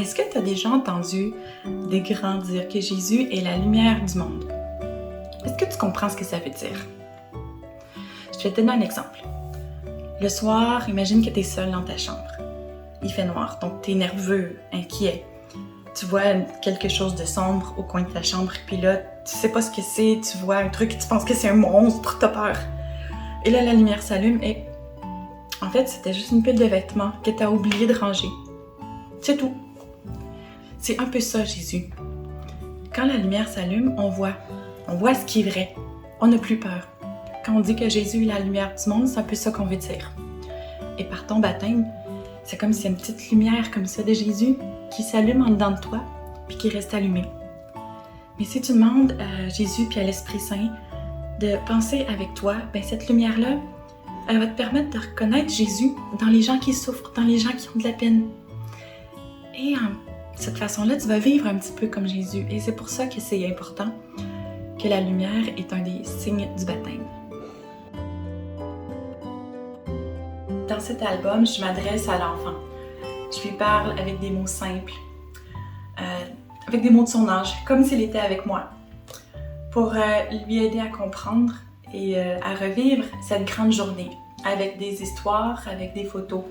est-ce que tu as déjà entendu des grands dire que Jésus est la lumière du monde? Est-ce que tu comprends ce que ça veut dire? Je vais te donner un exemple. Le soir, imagine que tu es seul dans ta chambre. Il fait noir, donc tu es nerveux, inquiet. Tu vois quelque chose de sombre au coin de ta chambre, puis là, tu sais pas ce que c'est, tu vois un truc, tu penses que c'est un monstre, t'as peur. Et là, la lumière s'allume et en fait, c'était juste une pile de vêtements que tu as oublié de ranger. C'est tout. C'est un peu ça, Jésus. Quand la lumière s'allume, on voit ce qui est vrai. On n'a plus peur. Quand on dit que Jésus est la lumière du monde, c'est un peu ça qu'on veut dire. Et par ton baptême, c'est comme s'il y a une petite lumière comme ça de Jésus qui s'allume en dedans de toi puis qui reste allumée. Mais si tu demandes à Jésus puis à l'Esprit Saint de penser avec toi, cette lumière-là, elle va te permettre de reconnaître Jésus dans les gens qui souffrent, dans les gens qui ont de la peine. Et de cette façon-là, tu vas vivre un petit peu comme Jésus. Et c'est pour ça que c'est important que la lumière est un des signes du baptême. Dans cet album, je m'adresse à l'enfant. Je lui parle avec des mots simples, avec des mots de son âge, comme s'il était avec moi, pour lui aider à comprendre et à revivre cette grande journée avec des histoires, avec des photos.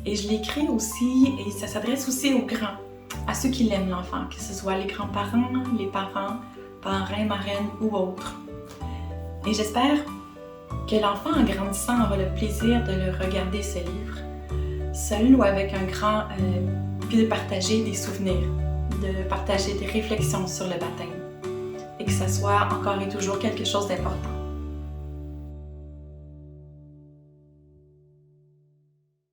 Et je l'écris aussi, et ça s'adresse aussi aux grands, à ceux qui l'aiment l'enfant, que ce soit les grands-parents, les parents, parrains, marraines ou autres. Et j'espère que l'enfant, en grandissant, aura le plaisir de le regarder ce livre, seul ou avec un grand, puis de partager des souvenirs, de partager des réflexions sur le baptême, et que ça soit encore et toujours quelque chose d'important.